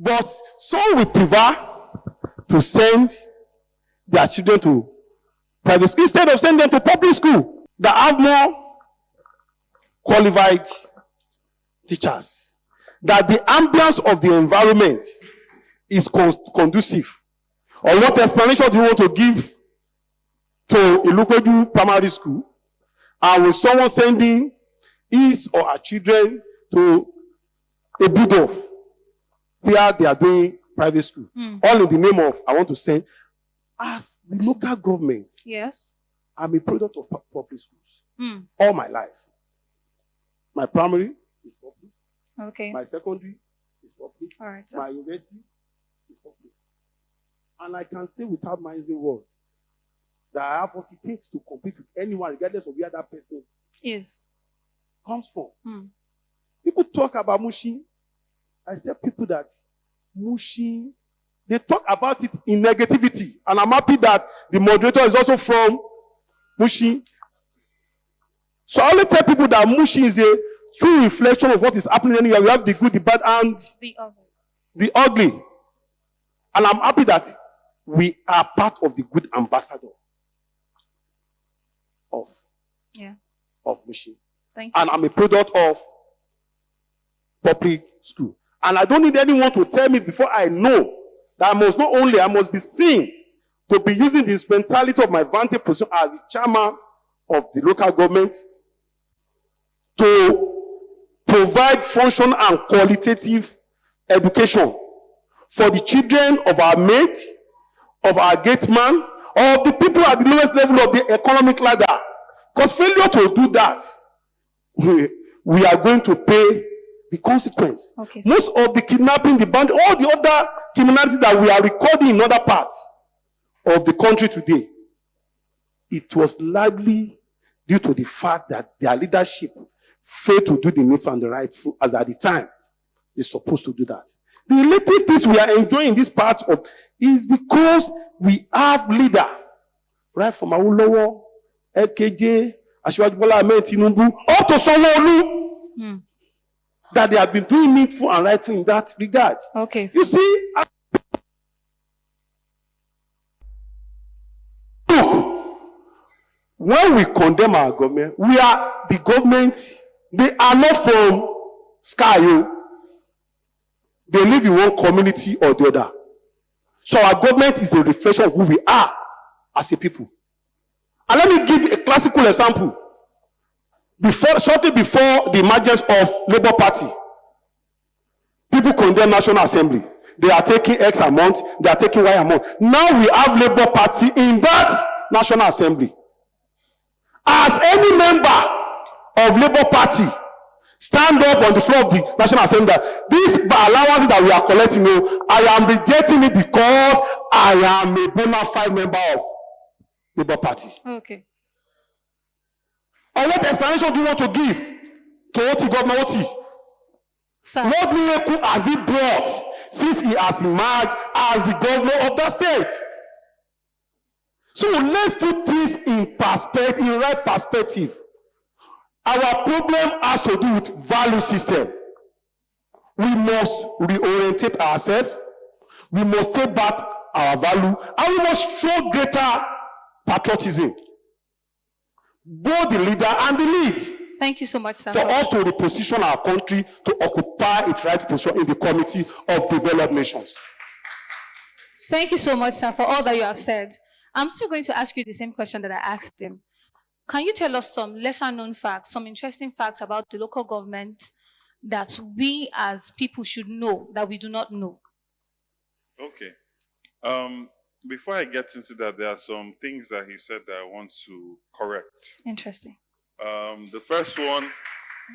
But some will prefer to send their children to private school instead of sending them to public school that have more qualified teachers. That the ambience of the environment is conducive. Or what explanation do you want to give to Ilukweju Primary School? And with someone sending his or her children to a Budov where they are doing private school. All in the name of, I want to send. As the local government, yes, I'm a product of public schools. All my life. My primary is public. Okay. My secondary is public. All right. My universities is public. And I can say without minding word that I have what it takes to compete with anyone, regardless of where that person comes from. People talk about Mushi. I tell people that Mushi, they talk about it in negativity. And I'm happy that the moderator is also from Mushi. So I only tell people that Mushi is a true reflection of what is happening anywhere. We have the good, the bad, and the ugly. And I'm happy that we are part of the good ambassador of Mushi. Thank you. And I'm a product of public school. And I don't need anyone to tell me before I know that I must be seen to be using the instrumentality of my vantage position as the chairman of the local government to provide functional and qualitative education for the children of our mate, of our gate man, of the people at the lowest level of the economic ladder. Because failure to do that, we are going to pay the consequence. Okay, most of the kidnapping, the bandit, all the other criminality that we are recording in other parts of the country today, it was largely due to the fact that their leadership failed to do the needful and the rightful as at the time they're supposed to do that. The relative peace we are enjoying in this part of is because we have leader right from Awolowo, LKJ, Asiwaju Bola Ahmed Tinubu, up to Sanwo-Olu, that they have been doing needful and rightful in that regard. Okay. You see, look, when we condemn our government, we are the government. They are not from sky. They live in one community or the other. So our government is a reflection of who we are as a people. And let me give a classical example. Shortly before the emergence of Labour Party, people condemn National Assembly. They are taking X amount, they are taking Y amount. Now we have Labour Party in that National Assembly. As any member of Labour Party stand up on the floor of the National Assembly, these allowances that we are collecting, I am rejecting it because I am a bona fide member of Labour Party. Okay. Or what explanation do you want to give to Oti, Governor Oti? Sir. What miracle has he brought since he has emerged as the governor of that state? So let's put this in perspective, in right perspective. Our problem has to do with value system. We must reorientate ourselves. We must take back our value, and we must show greater patriotism. Both the leader and the lead. Thank you so much, sir. For us to reposition our country to occupy its right position in the Committee of Developed Nations. Thank you so much, sir, for all that you have said. I'm still going to ask you the same question that I asked him. Can you tell us some lesser known facts, some interesting facts about the local government that we as people should know that we do not know? Okay. Before I get into that, there are some things that he said that I want to correct. Interesting. The first one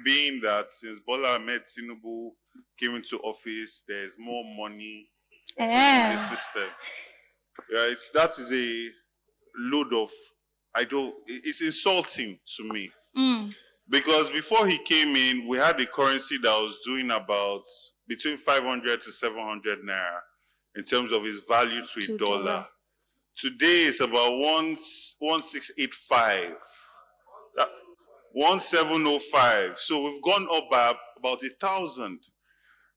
being that since Bola Ahmed Tinubu came into office, there's more money in the system. Right? That is a load of, it's insulting to me. Because before he came in, we had a currency that was doing about between 500 to 700 naira in terms of its value to a dollar. Today it's about 1685. 1705. So we've gone up by about 1,000.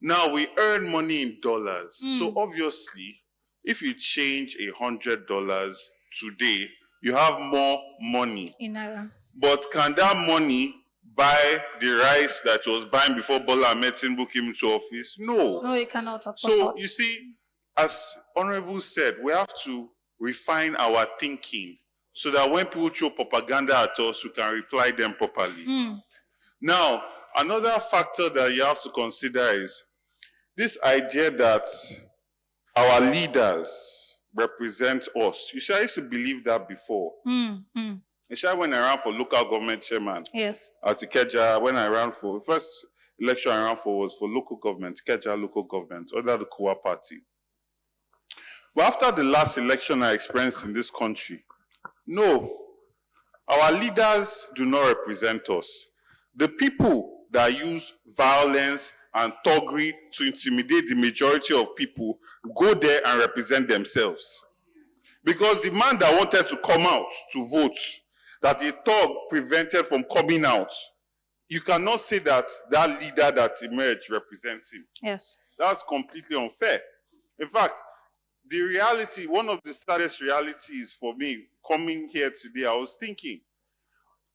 Now we earn money in dollars. So obviously, if you change $100 today, you have more money. In Naira. But can that money buy the rice that was buying before Bola Ahmed Tinubu came into office? No. No, it cannot, of course So not. you see, as Honorable said, we have to refine our thinking so that when people throw propaganda at us, we can reply them properly. Now, another factor that you have to consider is this idea that our leaders represent us. You see, I used to believe that before. You see, I went around for local government chairman. Yes. At Ikeja, when I ran for, the first election I ran for was for local government, Ikeja local government, under the Kuwa party. But after the last election I experienced in this country, no, our leaders do not represent us. The people that use violence and thuggery to intimidate the majority of people go there and represent themselves. Because the man that wanted to come out to vote, that a thug prevented from coming out, you cannot say that that leader that emerged represents him. Yes. That's completely unfair. In fact, the reality, one of the saddest realities for me coming here today, I was thinking,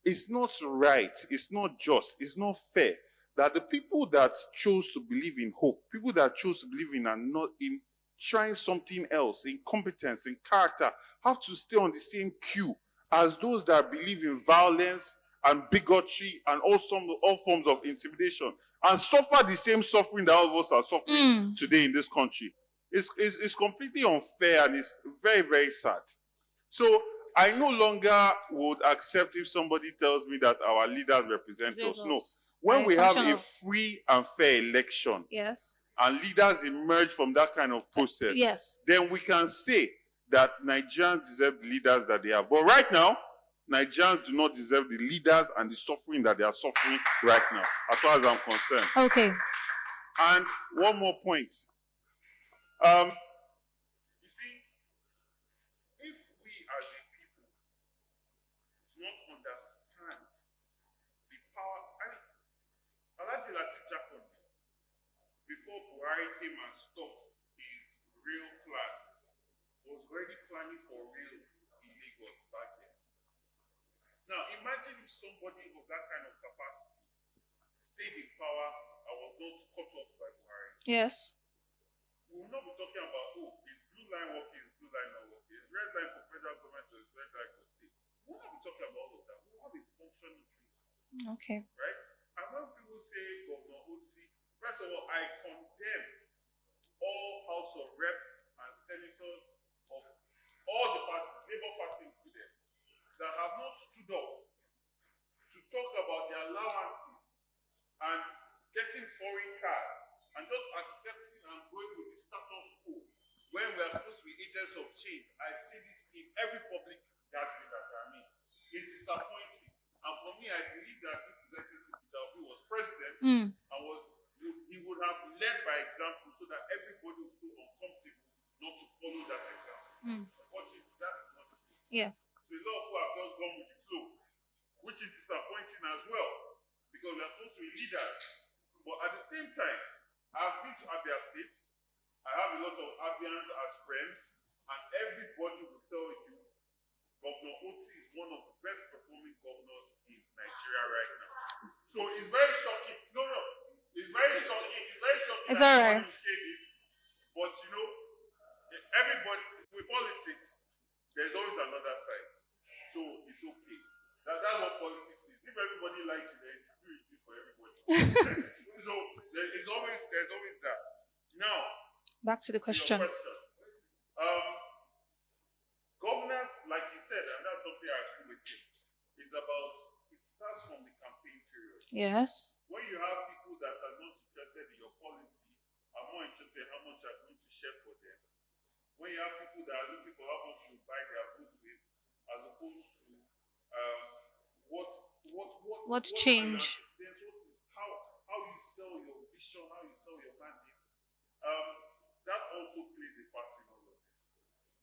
it's not right, it's not just, it's not fair that the people that chose to believe in hope, people that chose to believe in and not in trying something else, in competence, in character, have to stay on the same queue as those that believe in violence and bigotry and all forms of intimidation and suffer the same suffering that all of us are suffering today in this country. It's completely unfair and it's very, very sad. So I no longer would accept if somebody tells me that our leaders represent us. No. When we have a free and fair election, yes, and leaders emerge from that kind of process, yes, then we can say that Nigerians deserve the leaders that they have. But right now, Nigerians do not deserve the leaders and the suffering that they are suffering right now, as far as I'm concerned. Okay. And one more point. You see, if we as a people do not understand the power, Alhaji Lateef Jacobi, before Buhari came and stopped his real plans, was already planning for real in Lagos back then. Now, imagine if somebody of that kind of capacity stayed in power and was not cut off by Buhari. Yes. We will not be talking about, oh, is blue line working, is blue line not working, is red line for federal government or is red line for state. We will not be talking about all of that. We will have a functioning train system. Okay. Right? And when people say Governor Oti, first of all, I condemn all House of Rep and senators of all the parties, Labour Party included, that have not stood up to talk about their allowances and getting foreign cars and just accepting and going with the status quo when we are supposed to be agents of change. I see this in every public gathering that I'm in. It's disappointing. And for me, I believe that if Executive Peter Obi was president and he would have led by example so that everybody would feel uncomfortable not to follow that example. Unfortunately, that's not the case. Yeah. So a lot of people have just gone with the flow, which is disappointing as well, because we are supposed to be leaders. But at the same time, I've been to Abia State. I have a lot of Abians as friends, and everybody will tell you Governor Oti is one of the best performing governors in Nigeria right now. So it's very shocking. No. It's very shocking. It's very shocking it's that all right. you say this. But you know, everybody, with politics, there's always another side. So it's okay. That's what politics is. If everybody likes you, then you do it for everybody. So there's always that. Now, back to the question. Governance, like you said, and that's something I agree with you, is about, it starts from the campaign period. Yes. When you have people that are not interested in your policy, are more interested in how much you are going to share for them. When you have people that are looking for how much you buy their food with, as opposed to what's change? How you sell your vision, how you sell your mandate. That also plays a part in all of this.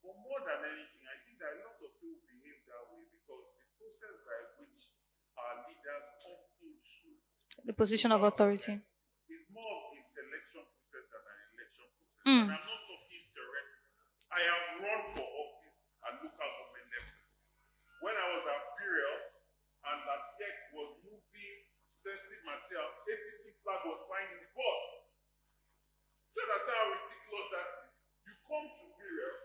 But more than anything, I think that a lot of people behave that way because the process by which our leaders come into the position of authority is more of a selection And I'm not talking theoretically. I have run for office at local government level. When I was at Burial and RASAQ was moving sensitive material, APC flag was flying in the bus. Do you understand how ridiculous that is? You come to Burial,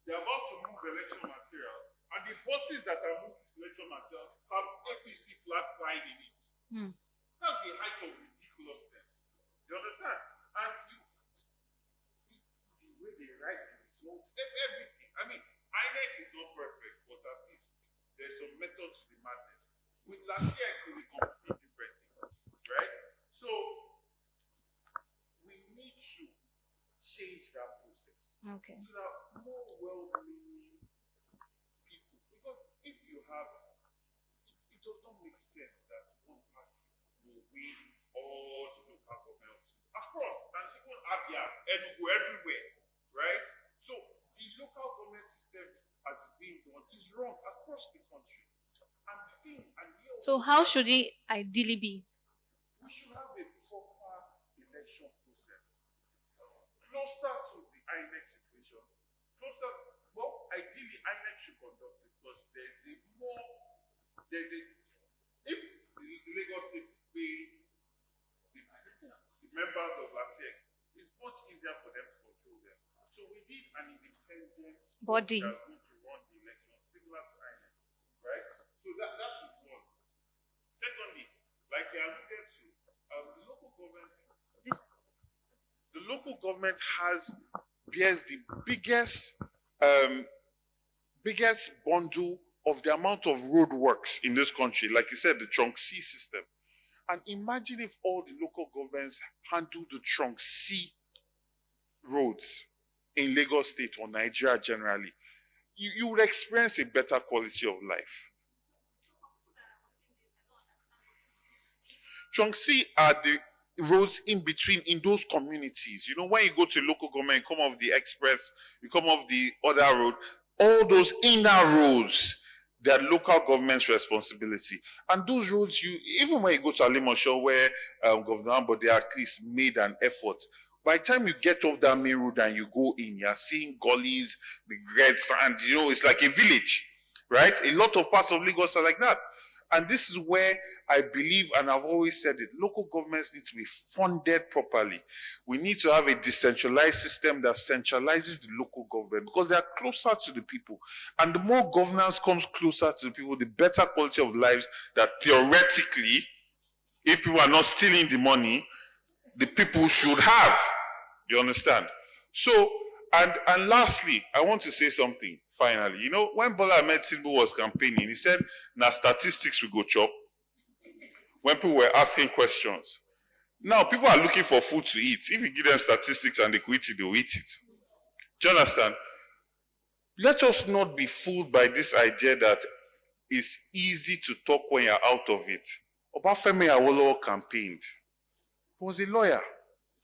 they're about to move election material, and the buses that are moving this election material have APC flag flying in it. That's the height of ridiculousness. You understand? And the way they write the results, everything. I mean, INEC is not perfect, but at least there's some method to the madness. With RASAQ, we completely different thing, right? So we need to change that process. Okay. So that more well-meaning people, because if you have, it does not make sense that one party will win all the local government offices across, and even Abia, Enugu, everywhere, right? So the local government system, as it's being done, is wrong across the country. And the thing, so how should it ideally be? We should have a proper election process, closer to the INEC situation, closer. Well, ideally, INEC should conduct it because if the Lagos State is paying the members of RASAQ, it's much easier for them to control them. So we need an independent body that is going to run the election, similar to INEC, right? So that's one. Secondly, like I alluded to, the local government bears the biggest bundle of the amount of road works in this country. Like you said, the Trunk C system. And imagine if all the local governments handle the Trunk C roads in Lagos State or Nigeria generally. You would experience a better quality of life. Trunk C are the roads in between in those communities. You know, when you go to local government, you come off the express, you come off the other road, all those inner roads, they're local government's responsibility. And those roads, even when you go to Alimosho, where Governor Ambo, they at least made an effort. By the time you get off that main road and you go in, you're seeing gullies, the red sand, it's like a village, right? A lot of parts of Lagos are like that. And this is where I believe, and I've always said it, local governments need to be funded properly. We need to have a decentralized system that centralizes the local government because they are closer to the people. And the more governance comes closer to the people, the better quality of lives that theoretically, if people are not stealing the money, the people should have. You understand? So, and lastly, I want to say something. Finally, when Bola Ahmed Tinubu was campaigning, he said, "Now statistics will go chop." When people were asking questions, now people are looking for food to eat. If you give them statistics and they could eat it, they will eat it. Do you understand? Let us not be fooled by this idea that it's easy to talk when you're out of it. Obafemi Awolowo campaigned. He was a lawyer.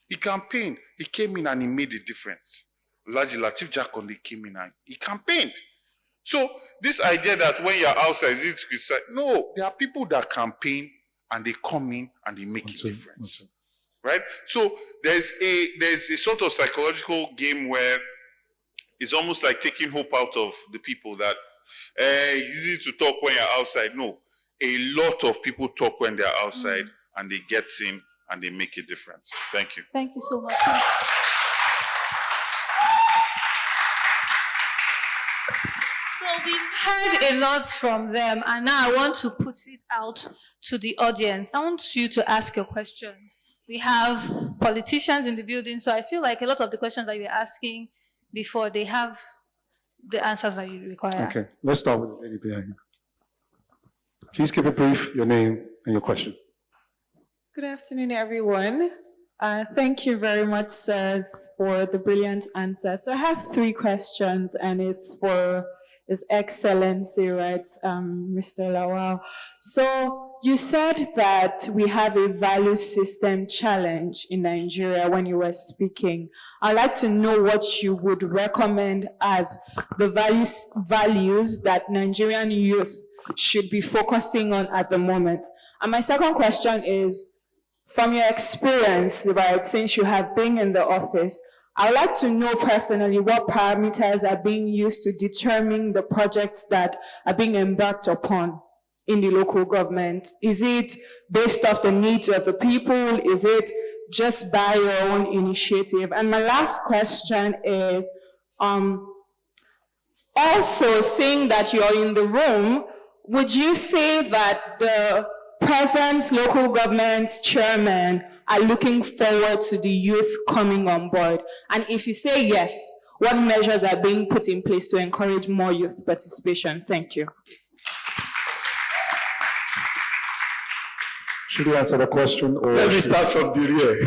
He campaigned. He came in and he made a difference. Laji Latif Jakonde came in and he campaigned. So this idea that when you're outside, it's criticize. No, there are people that campaign and they come in and they make a difference. Right? So there's a sort of psychological game where it's almost like taking hope out of the people that it's easy to talk when you're outside. No, a lot of people talk when they're outside and they get in and they make a difference. Thank you. Thank you so much. So we've heard a lot from them, and now I want to put it out to the audience. I want you to ask your questions. We have politicians in the building, so I feel like a lot of the questions that you're asking before, they have the answers that you require. Okay, let's start with the lady behind you. Please keep it brief, your name and your question. Good afternoon, everyone. Thank you very much, sirs, for the brilliant answer. So I have 3 questions, and it's for His Excellency, right, Mr. Lawal. So you said that we have a value system challenge in Nigeria when you were speaking. I'd like to know what you would recommend as the values that Nigerian youth should be focusing on at the moment. And my second question is, from your experience, right, since you have been in the office, I would like to know personally what parameters are being used to determine the projects that are being embarked upon in the local government. Is it based off the needs of the people? Is it just by your own initiative? And my last question is, also seeing that you're in the room, would you say that the present local government chairman are looking forward to the youth coming on board? And if you say yes, what measures are being put in place to encourage more youth participation? Thank you. Should we answer the question? Or Let me start from the rear.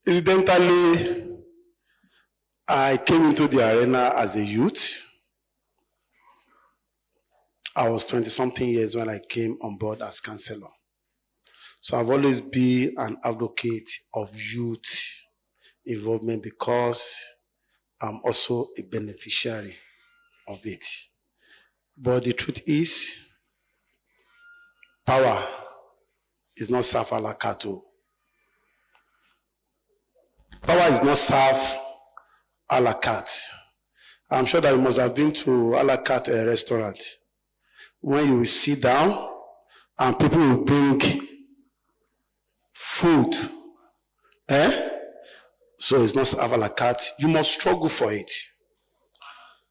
Incidentally, I came into the arena as a youth. I was 20-something years when I came on board as councillor. So I've always been an advocate of youth involvement because I'm also a beneficiary of it. But the truth is, power is not served a la carte. Power is not served a la carte. I'm sure that you must have been to a la carte restaurant when you will sit down and people will bring food. So it's not served a la carte. You must struggle for it.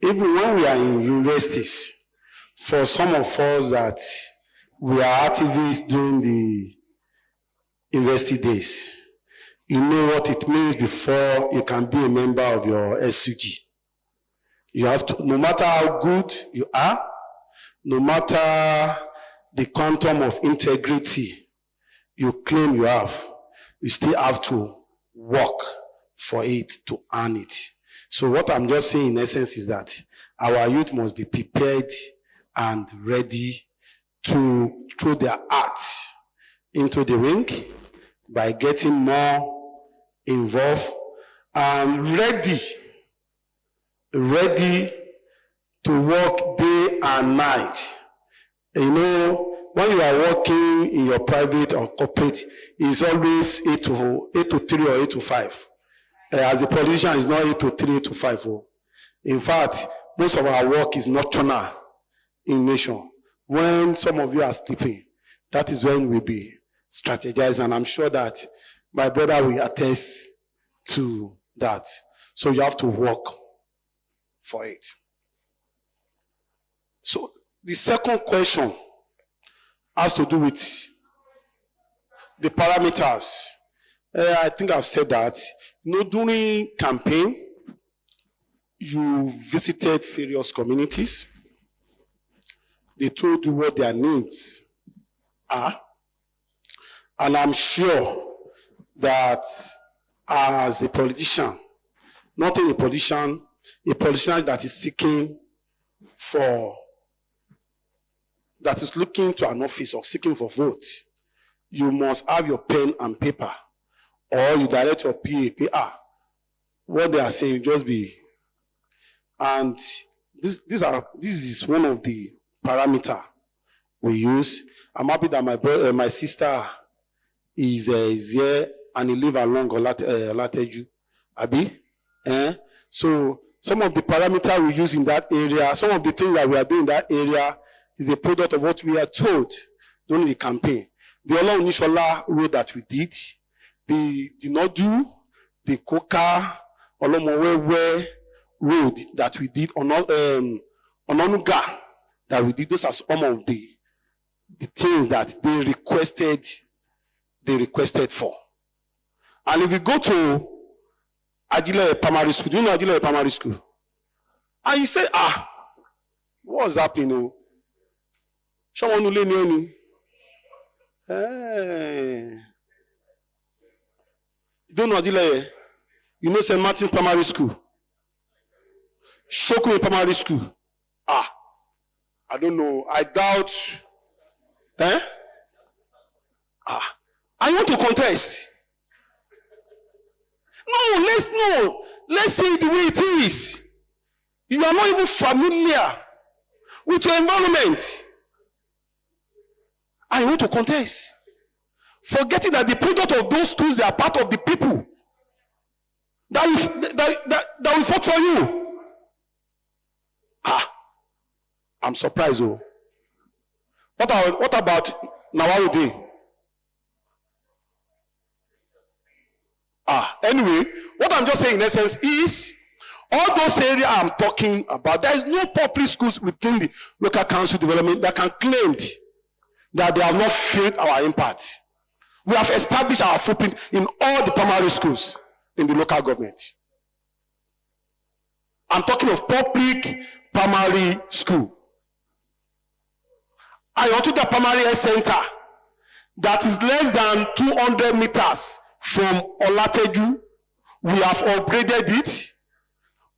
Even when we are in universities, for some of us that we are activists during the university days, you know what it means before you can be a member of your SUG. You have to, no matter how good you are, no matter the quantum of integrity you claim you have, you still have to work for it to earn it. So what I'm just saying in essence is that our youth must be prepared and ready to throw their hearts into the ring by getting more involved and ready to work day and night. You know, when you are working in your private or corporate, it's always 8 to 3 or 8 to 5. As a politician, it's not 8 to 3, 8 to 5. In fact, most of our work is nocturnal in nation. When some of you are sleeping, that is when we'll be strategizing. And I'm sure that my brother will attest to that. So you have to work for it. So the second question has to do with the parameters. I think I've said that. You know, during campaign, you visited various communities. They told you what their needs are. And I'm sure that as a politician, not only a politician that is seeking for, that is looking to an office or seeking for votes, you must have your pen and paper, or you direct your PA, what they are saying, just be. And this is one of the parameters we use. I'm happy that my sister is here and he live along Olateju. Abi? So some of the parameters we use in that area, some of the things that we are doing in that area is a product of what we are told during the campaign. The Ola Onishola road that we did, the Nodu, the Koka, Olomowewe road that we did, on Ononuga that we did, those are some of the things that they requested for. And if you go to AJALA Primary School, do you know AJALA Primary School? And you say, what's happening? Someone will learn. You don't know AJALA? You know St. Martin's Primary School? Shokwe Primary School? I don't know. I doubt. I want to contest. No, let's say it the way it is. You are not even familiar with your environment. I want to contest. Forgetting that the product of those schools, they are part of the people. that will vote for you. I'm surprised. Oh, what about Nawaruddin? Anyway, what I'm just saying in essence is, all those areas I'm talking about, there is no public schools within the local council development that can claim that they have not felt our impact. We have established our footprint in all the primary schools in the local government. I'm talking of public primary school. I went to the primary health center that is less than 200 meters from Olateju. We have upgraded it,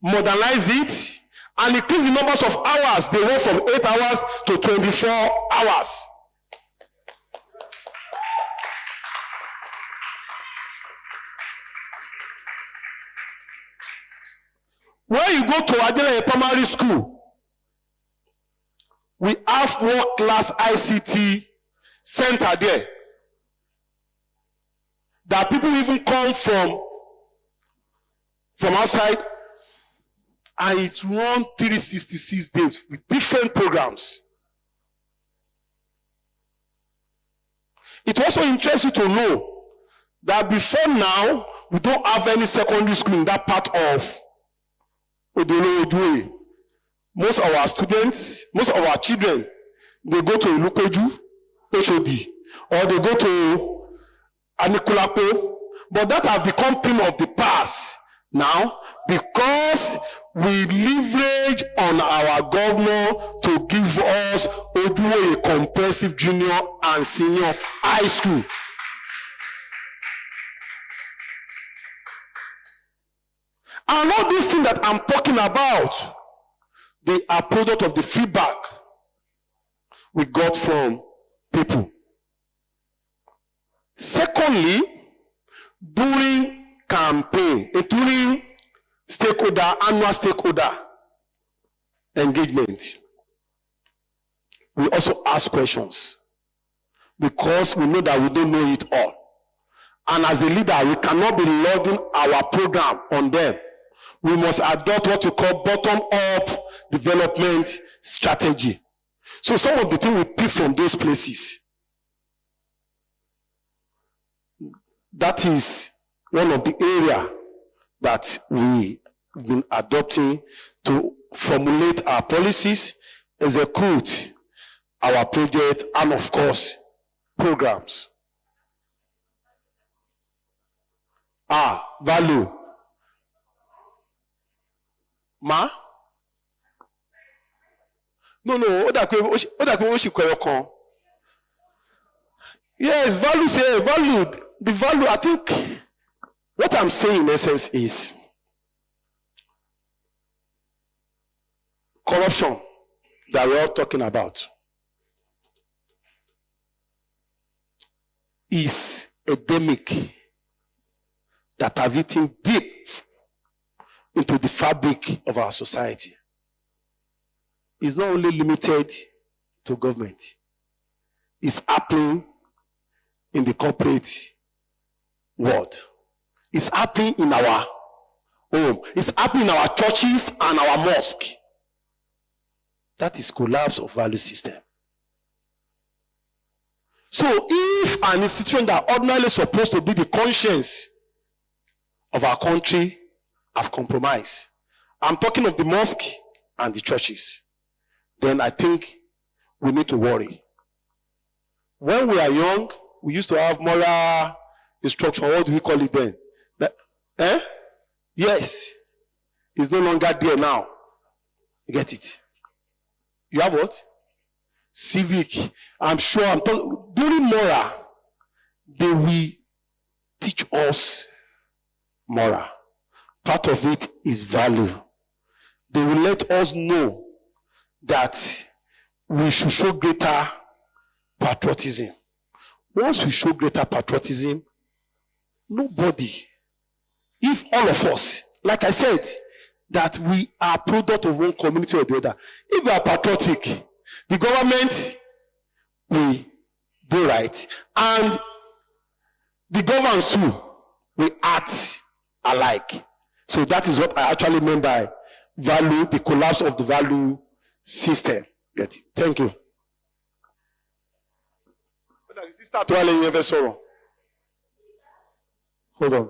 modernized it, and increased the numbers of hours. They went from 8 hours to 24 hours. When you go to AJALA primary school, we have world-class ICT center there. That people even come from outside, and it's run 366 days with different programs. It also interests you to know that before now, we don't have any secondary school in that part of Odolo. Most of our students, most of our children, they go to Ilupeju, HOD, or they go to Anikulapo, but that has become thing of the past now because we leverage on our governor to give us Oduwe a comprehensive junior and senior high school. And all these things that I'm talking about, they are product of the feedback we got from people. Secondly, during campaign, during annual stakeholder engagement, we also ask questions because we know that we don't know it all. And as a leader, we cannot be loading our program on them. We must adopt what we call bottom-up development strategy. So some of the things we pick from those places, that is one of the areas that we've been adopting to formulate our policies, execute our project, and of course, programs. Value. Ma? No. Yes, value say value. The value, I think, what I'm saying in essence is corruption that we're all talking about is endemic that have eaten deep into the fabric of our society. It's not only limited to government. It's happening in the corporate world. It's happening in our home. It's happening in our churches and our mosque. That is collapse of value system. So if an institution that ordinarily supposed to be the conscience of our country have compromised, I'm talking of the mosque and the churches, then I think we need to worry. When we are young, we used to have moral instruction. What do we call it then? Yes. It's no longer there now. You get it? You have what? Civic. I'm sure I'm talking during moral, they will teach us moral. Part of it is value. They will let us know that we should show greater patriotism. Once we show greater patriotism, nobody, if all of us, like I said, that we are product of one community or the other, if we are patriotic, the government will do right, and the governance too will act alike. So that is what I actually meant by value, the collapse of the value system. Get it? Thank you. Hold on.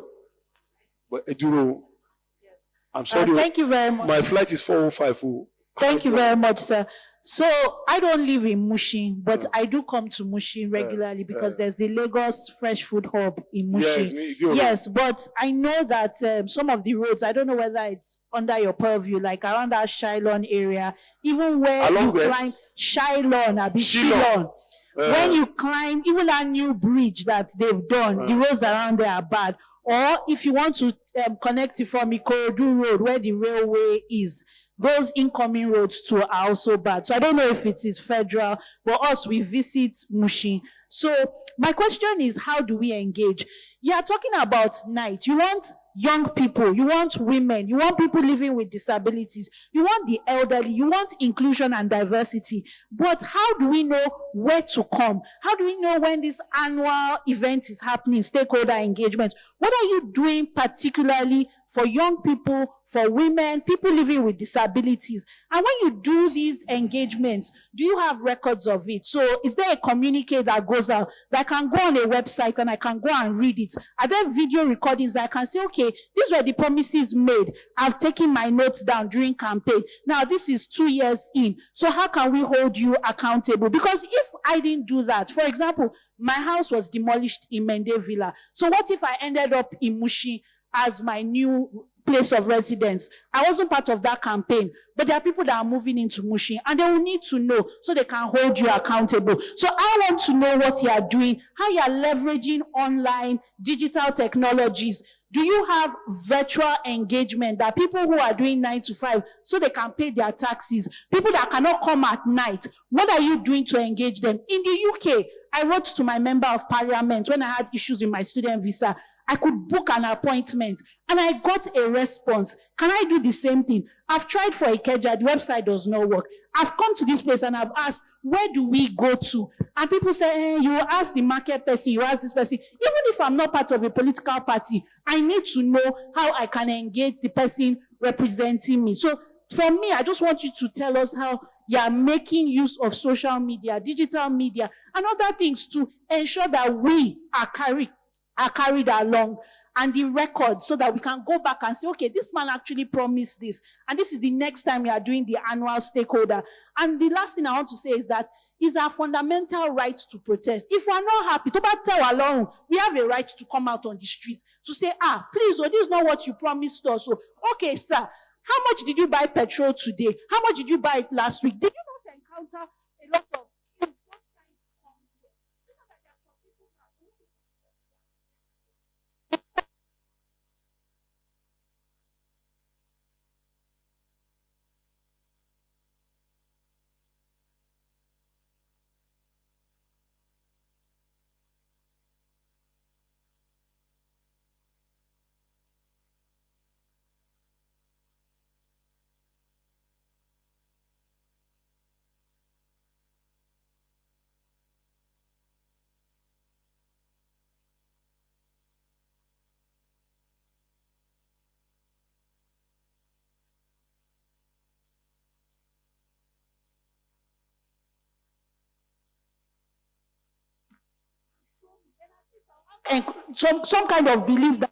But yes. I'm sorry. Thank you very much. My flight is 4:05. Thank you very much, sir. So I don't live in Mushin, but I do come to Mushin regularly because there's the Lagos Fresh Food Hub in Mushin. Yes, but I know that some of the roads, I don't know whether it's under your purview, like around that Shylon area, even where you climb Shylon. When you climb, even that new bridge that they've done, the roads around there are bad. Or if you want to connect it from Ikorodu Road, where the railway is, those incoming roads too are also bad. So I don't know if it is federal, but us, we visit Mushin. So my question is, how do we engage? You are talking about night. You want young people, you want women, you want people living with disabilities, you want the elderly, you want inclusion and diversity. But how do we know where to come? How do we know when this annual event is happening, stakeholder engagement? What are you doing particularly for young people, for women, people living with disabilities? And when you do these engagements, do you have records of it? So is there a communique that goes out that I can go on a website and I can go and read it? Are there video recordings that I can say, okay, these were the promises made. I've taken my notes down during campaign. Now this is 2 years in. So how can we hold you accountable? Because if I didn't do that, for example, my house was demolished in Mende Villa. So what if I ended up in Mushin as my new place of residence? I wasn't part of that campaign, but there are people that are moving into Mushin and they will need to know so they can hold you accountable. So I want to know what you are doing, how you are leveraging online digital technologies. Do you have virtual engagement that people who are doing 9 to 5 so they can pay their taxes, people that cannot come at night, what are you doing to engage them? In the UK, I wrote to my member of parliament when I had issues with my student visa. I could book an appointment and I got a response. Can I do the same thing? I've tried for Ikeja, the website does not work. I've come to this place and I've asked, where do we go to? And people say, you ask the market person, you ask this person. Even if I'm not part of a political party, I need to know how I can engage the person representing me. So for me, I just want you to tell us how you are making use of social media, digital media, and other things to ensure that we are carried along, and the record, so that we can go back and say, okay, this man actually promised this, and this is the next time we are doing the annual stakeholder. And the last thing I want to say is that it's our fundamental right to protest. If we are not happy, we have a right to come out on the streets to say, please, this is not what you promised us. So, okay, sir, how much did you buy petrol today? How much did you buy it last week? Did you not encounter a lot of things? And some kind of belief that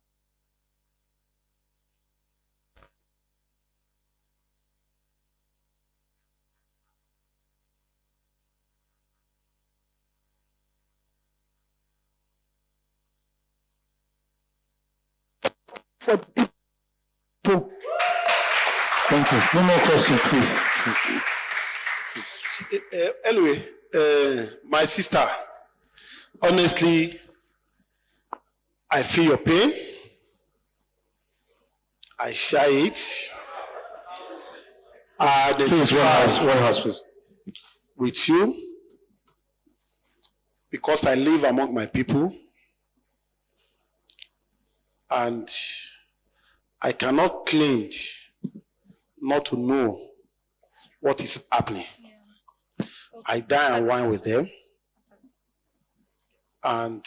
for people. Thank you. No more questions, please. Anyway, my sister, honestly, I feel your pain. I share it. I Please, one house, please. With you because I live among my people and I cannot claim not to know what is happening. I die and wine with them and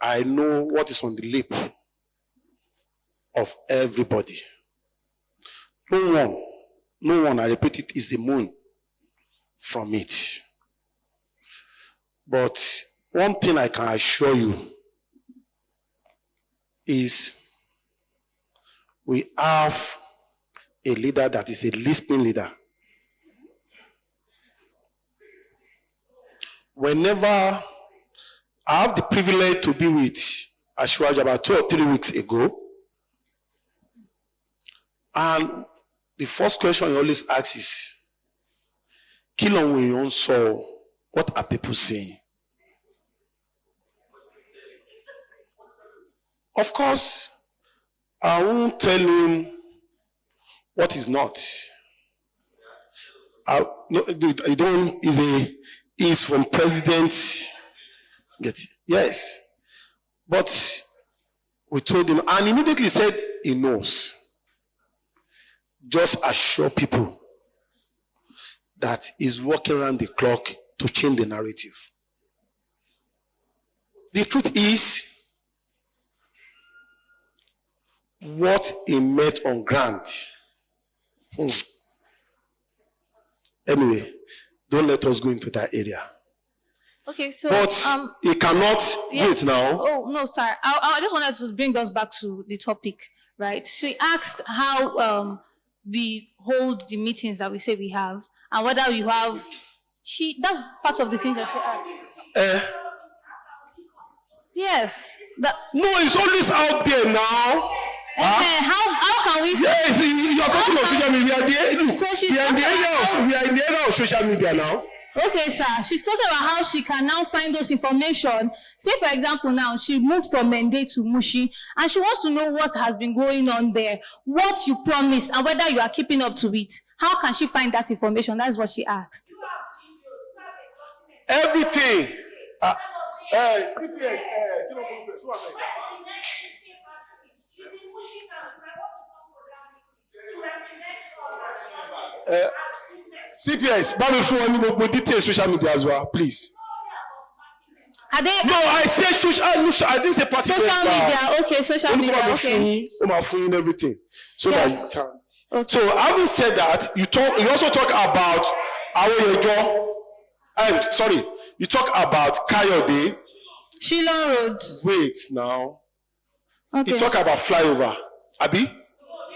I know what is on the lip of everybody. No one, I repeat it, is immune from it. But one thing I can assure you is we have a leader that is a listening leader. Whenever I have the privilege to be with Ashwaj about 2 or 3 weeks ago, and the first question he always asks is, Kilon so what are people saying? Of course, I won't tell him what is not. You don't, is from president. Get it? Yes. But we told him, and immediately said he knows. Just assure people that he's working around the clock to change the narrative. The truth is, what he met on ground. Anyway, don't let us go into that area. Okay, so but he cannot wait now. Oh no, sorry. I just wanted to bring us back to the topic, right? She asked how we hold the meetings that we say we have, and whether you have. That's part of the thing that she asked. Yes. No, it's always out there now. How can we? Yes, you are talking about social media. We are in the area of social media now. Okay, sir. She's talking about how she can now find those information. Say, for example, now she moved from Mende to Mushi, and she wants to know what has been going on there, what you promised, and whether you are keeping up to it. How can she find that information? That's what she asked. Everything. CPS. CPS, but if you want to detail social media as well, please. Are they? No, I said social. I didn't say party. Social media, okay. Social media, okay. And everything, so that you can. Okay. So, having said that, you also talk about our job. Sorry, you talk about Kayode. Shillong Road. Wait now. Okay. You talk about flyover, Abi?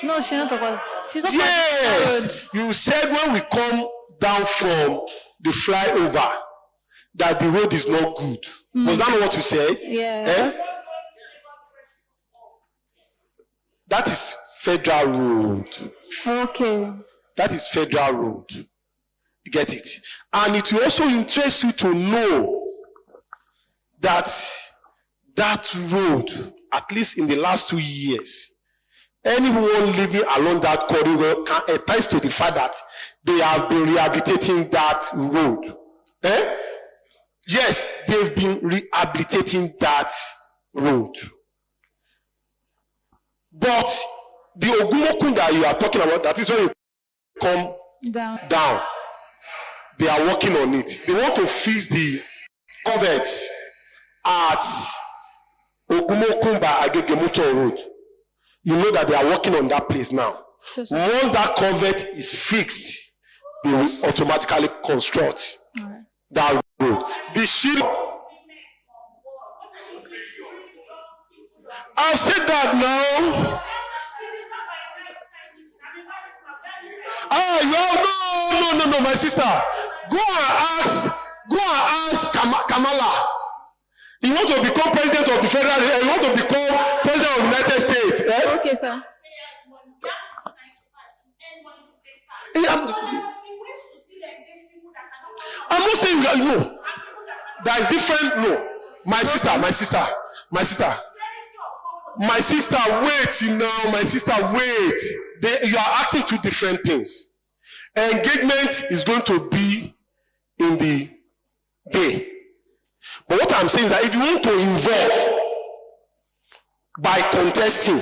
No, she's not talking about. She's not. Yes, you said when we come down from the flyover that the road is not good. Was that not what you said? Yes. That is federal road. Okay. That is federal road. You get it? And it will also interest you to know that that road, at least in the last 2 years, anyone living along that corridor can attest to the fact that they have been rehabilitating that road. Yes, they've been rehabilitating that road. But the Ogumokun that you are talking about, that is when you come down. They are working on it. They want to fix the culverts at Ogumokun by Agegemuto Road. You know that they are working on that place now. Once that culvert is fixed, they will automatically construct that road. The shield. I've said that now. No, my sister. Go and ask Kamala. You want to become president of the federal, you want to become president of the United States. Okay, sir. I'm not saying no. That is different. No. My sister, wait now. My sister, wait. You are asking two different things. Engagement is going to be in the day. But what I'm saying is that if you want to involve by contesting,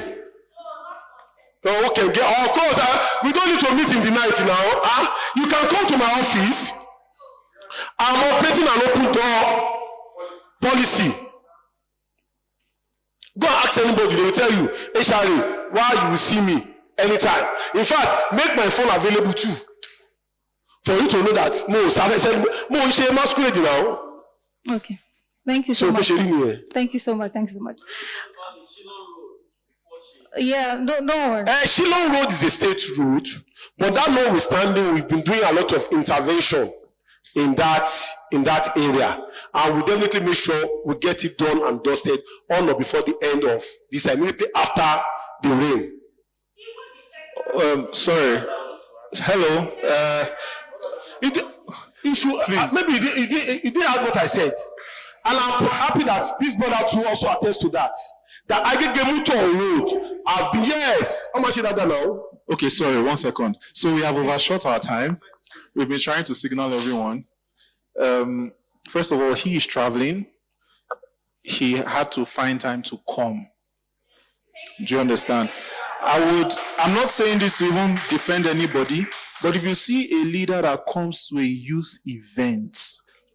okay, of course, we don't need to meet in the night now. You can come to my office. I'm operating an open door policy. Go and ask anybody, they will tell you, HRA, why you will see me anytime. In fact, make my phone available too. For you to know that Mo is masquerade now. Okay. Thank you so much. Thank you so much. Thank you so much. Yeah, no. Shillong Road is a state road, but that notwithstanding, we've been doing a lot of intervention in that area, and we definitely make sure we get it done and dusted on or before the end of this, immediately after the rain. Sorry. Hello. You should, maybe you didn't add what I said, and I'm happy that this brother too also attests to that. That I get Gemuto road. Yes. How much is that now? Okay, sorry, 1 second. So we have overshot our time. We've been trying to signal everyone. First of all, he is traveling. He had to find time to come. Do you understand? I'm not saying this to even defend anybody, but if you see a leader that comes to a youth event,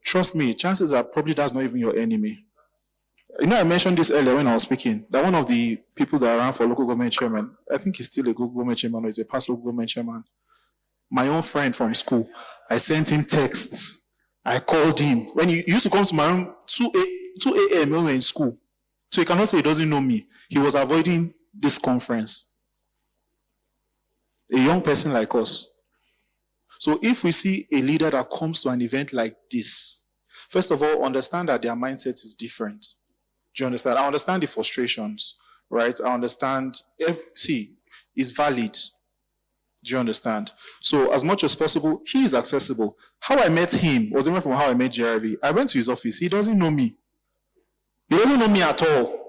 trust me, chances are probably that's not even your enemy. You know, I mentioned this earlier when I was speaking, that one of the people that ran for local government chairman, I think he's still a local government chairman or he's a past local government chairman, my own friend from school, I sent him texts. I called him. When he used to come to my room 2 a.m. when we were in school. So he cannot say he doesn't know me. He was avoiding this conference. A young person like us. So if we see a leader that comes to an event like this, first of all, understand that their mindset is different. Do you understand? I understand the frustrations, right? I understand. It's valid. Do you understand? So as much as possible, he is accessible. How I met him was different from how I met JRV. I went to his office. He doesn't know me. He doesn't know me at all.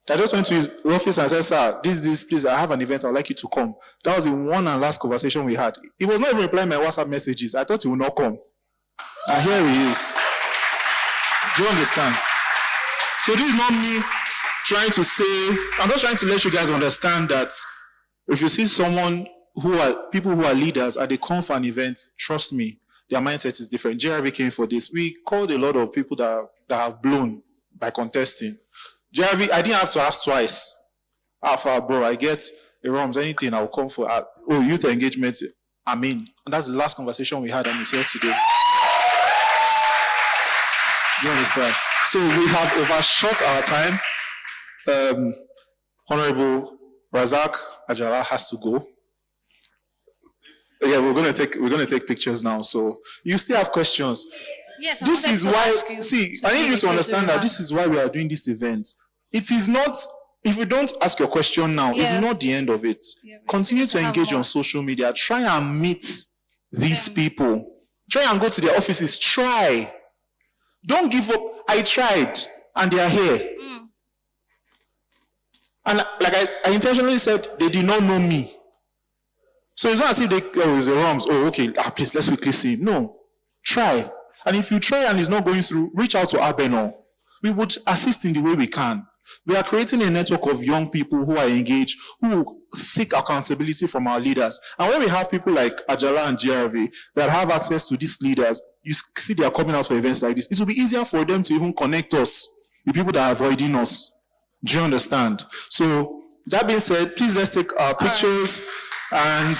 I just went to his office and said, sir, this, please, I have an event. I'd like you to come. That was the one and last conversation we had. He was not even replying my WhatsApp messages. I thought he would not come. And here he is. Do you understand? So this is not me trying to say, I'm just trying to let you guys understand that if you see someone people who are leaders and they come for an event, trust me, their mindset is different. JRV came for this. We called a lot of people that have blown by contesting. JRV, I didn't have to ask twice. Bro, I get a ROMS, anything, I'll come for. Youth engagement, I'm in. And that's the last conversation we had and he's here today. Do you understand? So we have overshot our time. Honorable RASAQ AJALA has to go. Yeah, we're gonna take pictures now. So you still have questions. Yes. This is why. See, I need you to understand that this is why we are doing this event. It is not. If you don't ask your question now, it's not the end of it. Yeah, continue to engage on social media. Try and meet these people. Try and go to their offices. Try. Don't give up. I tried, and they are here. And like I intentionally said, they did not know me. So it's not as if they, it's the ROMS. Okay, please, let's quickly see. No. Try. And if you try and it's not going through, reach out to Abeno. We would assist in the way we can. We are creating a network of young people who are engaged, who seek accountability from our leaders. And when we have people like AJALA and GRV that have access to these leaders, you see they are coming out for events like this, it will be easier for them to even connect us with people that are avoiding us. Do you understand? So, that being said, please let's take our pictures and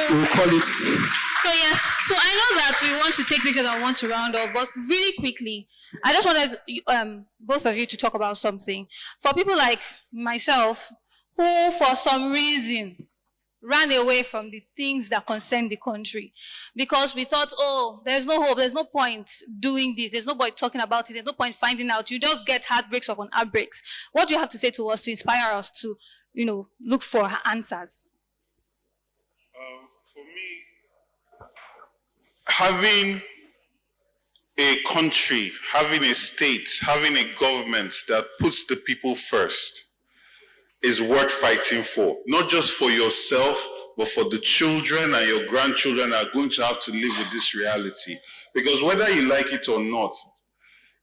we'll call it. So yes, so I know that we want to take pictures and want to round up, but really quickly, I just wanted both of you to talk about something. For people like myself, who for some reason ran away from the things that concern the country, because we thought, there's no hope, there's no point doing this, there's no point talking about it, there's no point finding out, you just get heartbreaks upon heartbreaks. What do you have to say to us to inspire us to, look for answers? For me, having a country, having a state, having a government that puts the people first is worth fighting for. Not just for yourself, but for the children and your grandchildren that are going to have to live with this reality. Because whether you like it or not,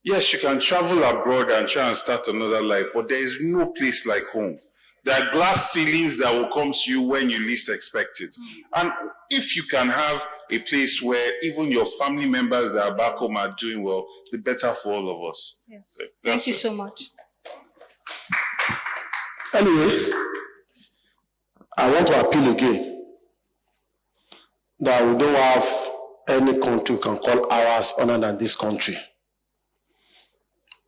yes, you can travel abroad and try and start another life, but there is no place like home. There are glass ceilings that will come to you when you least expect it. And if you can have a place where even your family members that are back home are doing well, the better for all of us. Yes. Thank you so much. Anyway, I want to appeal again that we don't have any country we can call ours other than this country.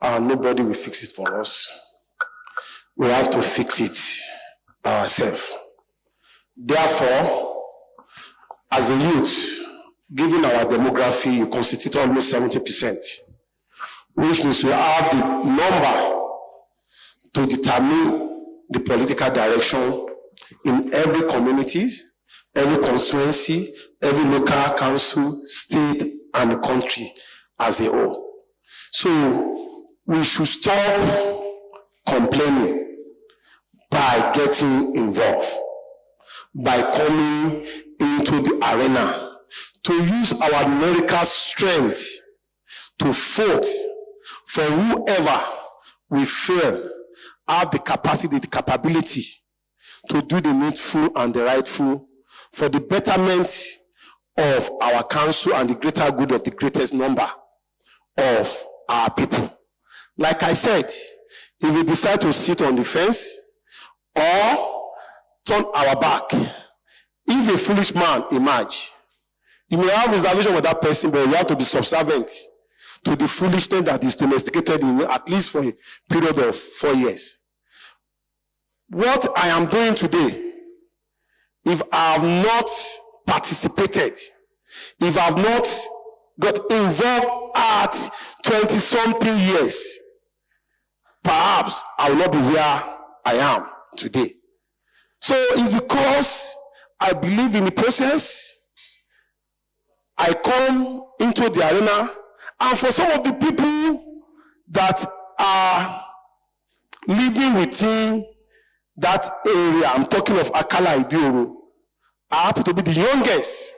And nobody will fix it for us. We have to fix it ourselves. Therefore, as a youth, given our demography, you constitute almost 70%, which means we have the number to determine the political direction in every community, every constituency, every local council, state, and country as a whole. So we should stop complaining by getting involved, by coming into the arena, to use our numerical strength to vote for whoever we feel have the capacity, the capability to do the needful and the rightful for the betterment of our council and the greater good of the greatest number of our people. Like I said, if we decide to sit on the fence or turn our back, if a foolish man emerge, you may have reservation with that person, but you have to be subservient to the foolishness that is domesticated in at least for a period of 4 years. What I am doing today, if I have not participated, if I have not got involved at 20-something years, perhaps I will not be where I am today. So it's because I believe in the process. I come into the arena, and for some of the people that are living within that area, I'm talking of Akala Idioro, I happen to be the youngest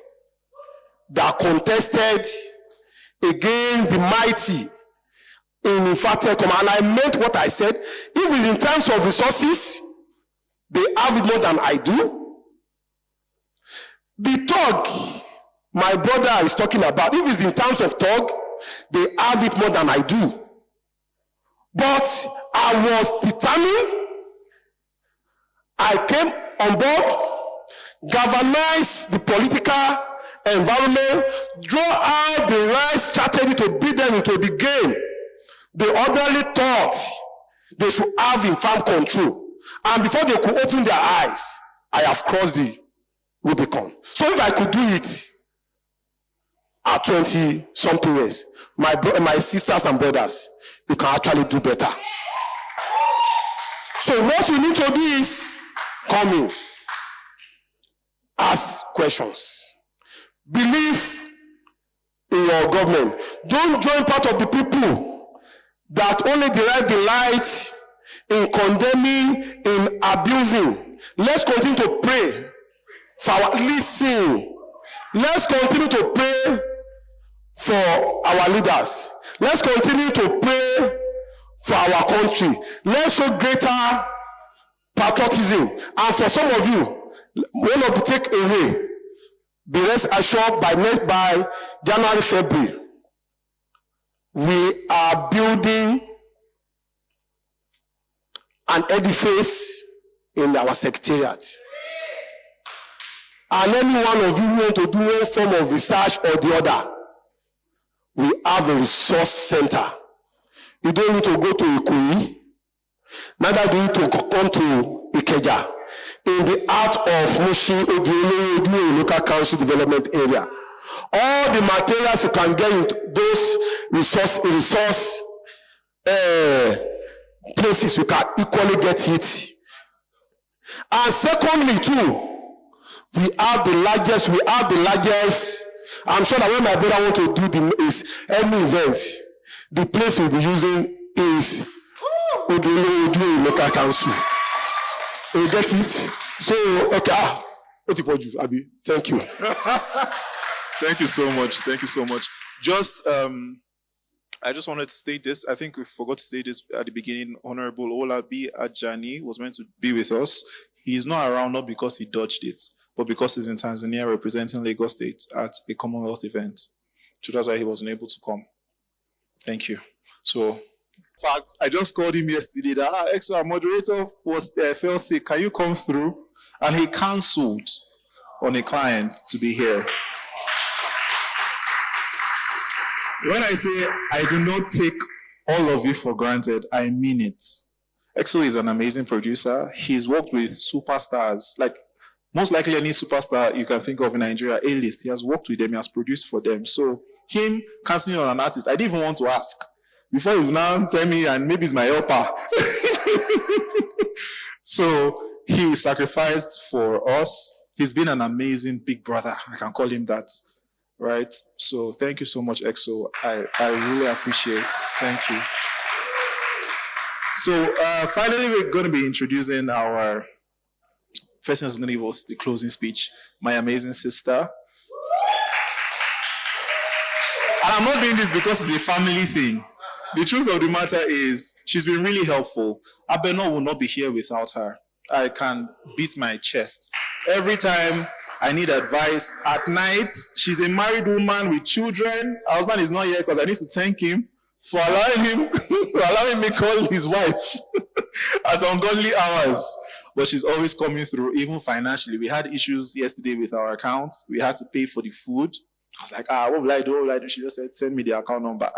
that contested against the mighty in Infatekom, and I meant what I said. If it's in terms of resources, they have it more than I do. The talk my brother is talking about, if it's in terms of talk, they have it more than I do. But I was determined. I came on board, galvanized the political environment, draw out the right strategy to beat them into the game. They ordinarily thought they should have in farm control. And before they could open their eyes, I have crossed the Rubicon. So if I could do it at 20-something years, my sisters and brothers, you can actually do better. So what you need to do is come in, ask questions, believe in your government. Don't join part of the people that only derive delight in condemning, in abusing. Let's continue to pray for our listening. Let's continue to pray for our leaders. Let's continue to pray for our country. Let's show greater patriotism. And for some of you, one of the takeaway, be rest assured by January, February, we are building an edifice in our secretariat. And any one of you want to do one form of research or the other, we have a resource center. You don't need to go to Ikoyi. Neither do you need to come to Ikeja. In the heart of Mushi, Oduolo, local council development area. All the materials you can get in those resource places, you can equally get it. And secondly, too, we have the largest, I'm sure that when my brother want to do any event, the place we'll be using is Oduolo local council. You get it? So, okay, thank you. Thank you so much. Thank you so much. Just, I just wanted to state this. I think we forgot to say this at the beginning. Honorable Olabi Ajani was meant to be with us. He is not around, not because he dodged it, but because he's in Tanzania representing Lagos State at a Commonwealth event. So that's why he wasn't able to come. Thank you. So In fact, I just called him yesterday that EXO, our moderator fell sick. Can you come through? And he cancelled on a client to be here. When I say I do not take all of you for granted, I mean it. EXO is an amazing producer. He's worked with superstars, like most likely any superstar you can think of in Nigeria, A-list. He has worked with them, he has produced for them. So him cancelling on an artist, I didn't even want to ask. Before you now tell me, and maybe it's my helper. So he sacrificed for us. He's been an amazing big brother. I can call him that. Right? So thank you so much, EXO. I really appreciate it. Thank you. So finally, we're going to be introducing our person who's going to give us the closing speech, my amazing sister. And I'm not doing this because it's a family thing. The truth of the matter is, she's been really helpful. Abeno will not be here without her. I can beat my chest. Every time I need advice at night, she's a married woman with children. Her husband is not here because I need to thank him for allowing me to call his wife at ungodly hours. But she's always coming through, even financially. We had issues yesterday with our account. We had to pay for the food. I was like, what will I do? What will I do? She just said, send me the account number.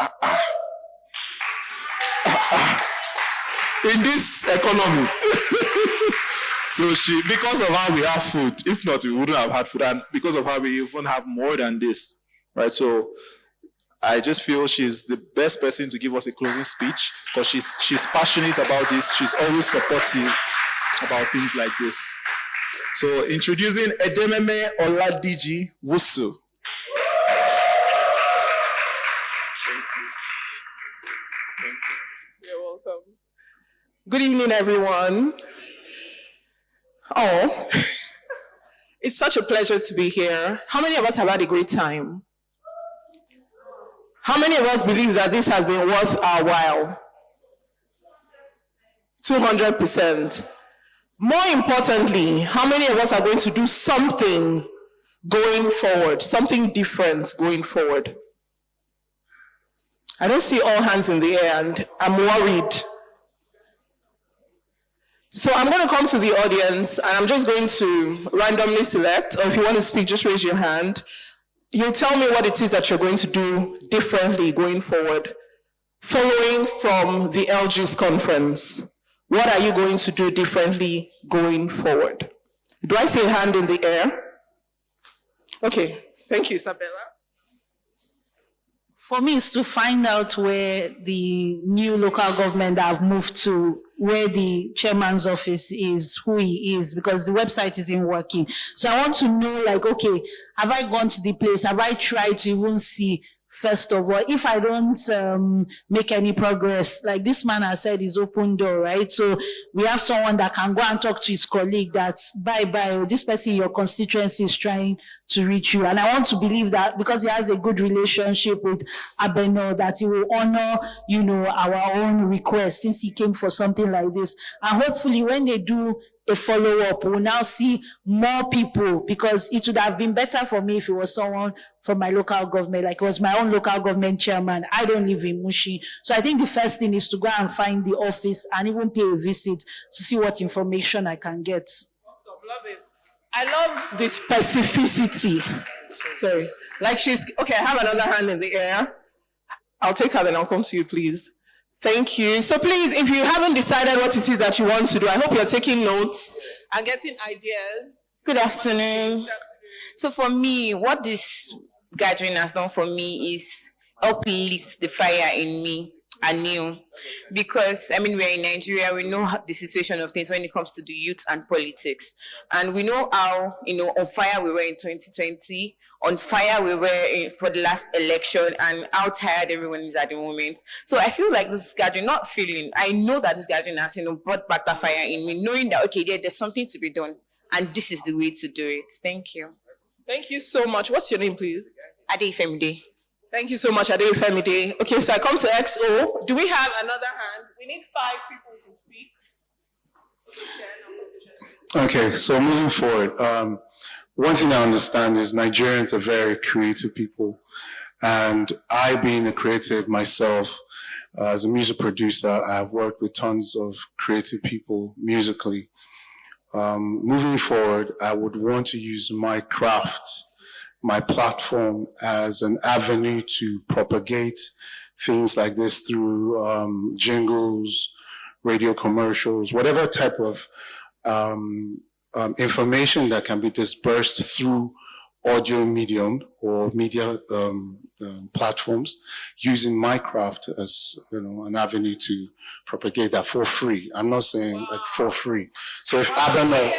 In this economy. So because of how we have food, if not, we wouldn't have had food. And because of how we even have more than this, right? So I just feel she's the best person to give us a closing speech because she's passionate about this. She's always supportive about things like this. So introducing Edememe Oladiji Wusu. You're welcome. Good evening, everyone. Oh, it's such a pleasure to be here. How many of us have had a great time? How many of us believe that this has been worth our while? 200%. More importantly, how many of us are going to do something going forward, something different going forward? I don't see all hands in the air and I'm worried. So I'm going to come to the audience and I'm just going to randomly select, or if you want to speak, just raise your hand. You'll tell me what it is that you're going to do differently going forward, following from the LGES conference. What are you going to do differently going forward? Do I see a hand in the air? Okay, thank you, Isabella. For me, it's to find out where the new local government that I've moved to, where the chairman's office is, who he is, because the website isn't working. So I want to know, like, okay, have I gone to the place? Have I tried to even see, first of all, if I don't make any progress, like this man has said, is open door, right? So we have someone that can go and talk to his colleague that, bye, this person in your constituency is trying to reach you. And I want to believe that because he has a good relationship with Abeno, that he will honor, our own request since he came for something like this. And hopefully when they do a follow-up, we'll now see more people, because it would have been better for me if it was someone from my local government, like it was my own local government chairman. I don't live in Mushi. So I think the first thing is to go and find the office and even pay a visit to see what information I can get. Awesome, love it. I love the specificity. Sorry. Like okay, I have another hand in the air. I'll take her, then I'll come to you, please. Thank you. So please, if you haven't decided what it is that you want to do, I hope you're taking notes and getting ideas. Good afternoon. So for me, what this gathering has done for me is help lit the fire in me anew. Because, we're in Nigeria, we know the situation of things when it comes to the youth and politics. And we know how, on fire we were in 2020, on fire we were for the last election, and how tired everyone is at the moment. So I feel like this gathering, I know that this gathering has, brought back the fire in me, knowing that, okay, there's something to be done, and this is the way to do it. Thank you. Thank you so much. What's your name, please? Adeifemide. Thank you so much, Adeifemide. Okay, so I come to XO. Do we have another hand? We need 5 people to speak. Okay, so moving forward, one thing I understand is Nigerians are very creative people. And I, being a creative myself, As a music producer, I've worked with tons of creative people musically. Moving forward, I would want to use my craft, my platform as an avenue to propagate things like this through jingles, radio commercials, whatever type of information that can be dispersed through audio medium or media platforms, using my craft as an avenue to propagate that for free. I'm not saying like for free. So if Abeno,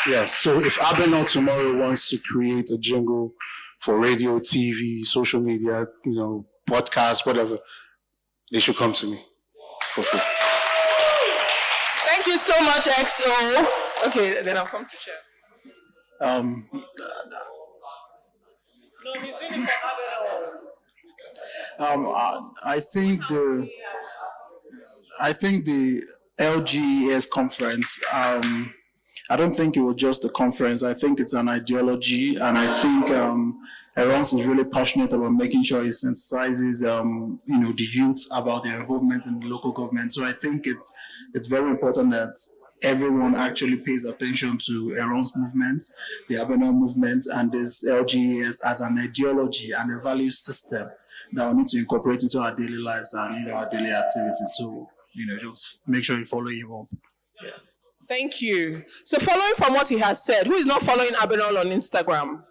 yes, so if Abeno tomorrow wants to create a jingle for radio, TV, social media, podcast, whatever, they should come to me for free. Thank you so much, XO. Okay, then I'll come to Chair. I think the LGES conference, I don't think it was just a conference. I think it's an ideology, and I think Erons is really passionate about making sure he sensitizes the youth about their involvement in the local government. So I think it's very important that everyone actually pays attention to Erons movement, the Abeno movement, and this LGES as an ideology and a value system that we need to incorporate into our daily lives and our daily activities. So just make sure you follow him up. Yeah. Thank you. So following from what he has said, who is not following Abeno on Instagram?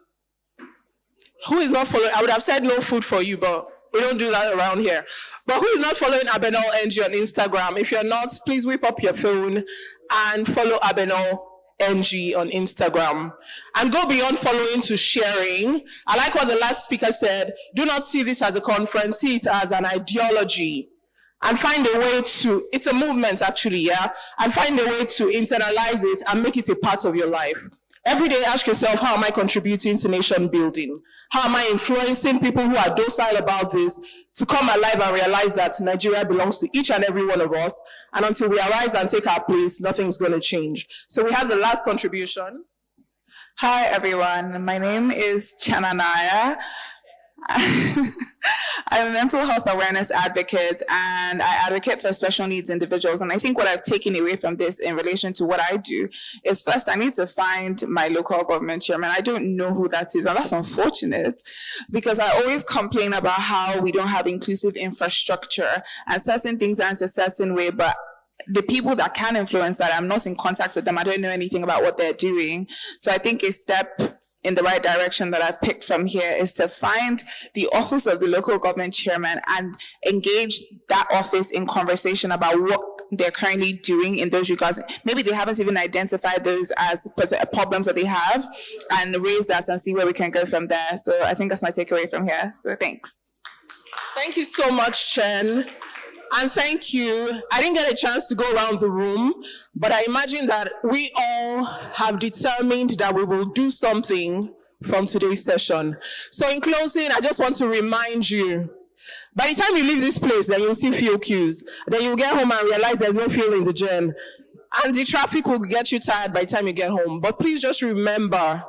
Who is not following? I would have said no food for you, but we don't do that around here. But who is not following Abeno NG on Instagram? If you're not, please whip up your phone and follow Abeno NG on Instagram. And go beyond following to sharing. I like what the last speaker said. Do not see this as a conference, see it as an ideology. And find a way to, it's a movement actually, yeah? And find a way to internalize it and make it a part of your life. Every day ask yourself, how am I contributing to nation building? How am I influencing people who are docile about this to come alive and realize that Nigeria belongs to each and every one of us, and until we arise and take our place, nothing's going to change. So we have the last contribution. Hi everyone, my name is Chananaya. I'm a mental health awareness advocate, and I advocate for special needs individuals. And I think what I've taken away from this in relation to what I do is, first, I need to find my local government chairman. I don't know who that is, and that's unfortunate, because I always complain about how we don't have inclusive infrastructure and certain things aren't a certain way, but the people that can influence that, I'm not in contact with them. I don't know anything about what they're doing. So I think a step in the right direction that I've picked from here is to find the office of the local government chairman and engage that office in conversation about what they're currently doing in those regards. Maybe they haven't even identified those as problems that they have, and raise that and see where we can go from there. So I think that's my takeaway from here. So thanks. Thank you so much, Chen. And thank you. I didn't get a chance to go around the room, but I imagine that we all have determined that we will do something from today's session. So in closing, I just want to remind you, by the time you leave this place, then you'll see fuel queues. Then you'll get home and realize there's no fuel in the gen. And the traffic will get you tired by the time you get home. But please just remember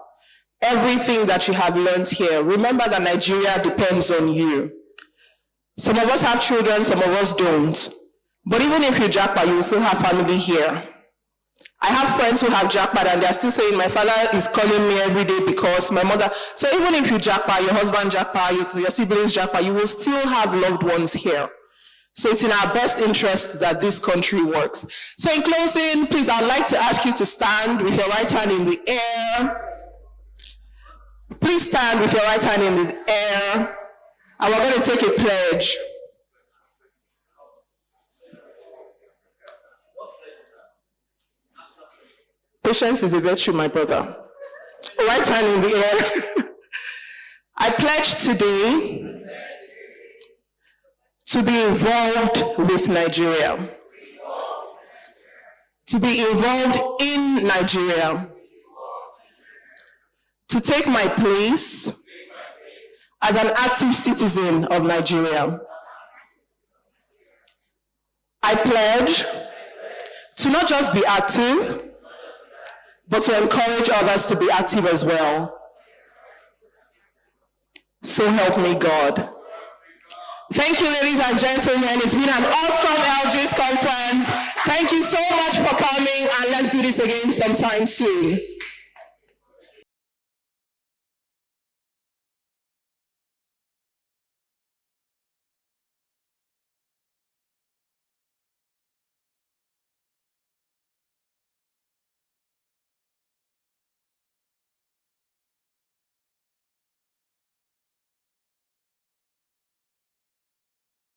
everything that you have learned here. Remember that Nigeria depends on you. Some of us have children, some of us don't. But even if you jackpot, you will still have family here. I have friends who have jackpot and they're still saying, my father is calling me every day because my mother. So even if you jackpot, your husband jackpot, your siblings jackpot, you will still have loved ones here. So it's in our best interest that this country works. So in closing, please, I'd like to ask you to stand with your right hand in the air. Please stand with your right hand in the air. And we're going to take a pledge. Patience is a virtue, my brother. Right hand in the air. I pledge today to be involved with Nigeria. To be involved in Nigeria. To take my place as an active citizen of Nigeria. I pledge to not just be active, but to encourage others to be active as well. So help me God. Thank you, ladies and gentlemen. It's been an awesome LGES conference. Thank you so much for coming, and let's do this again sometime soon.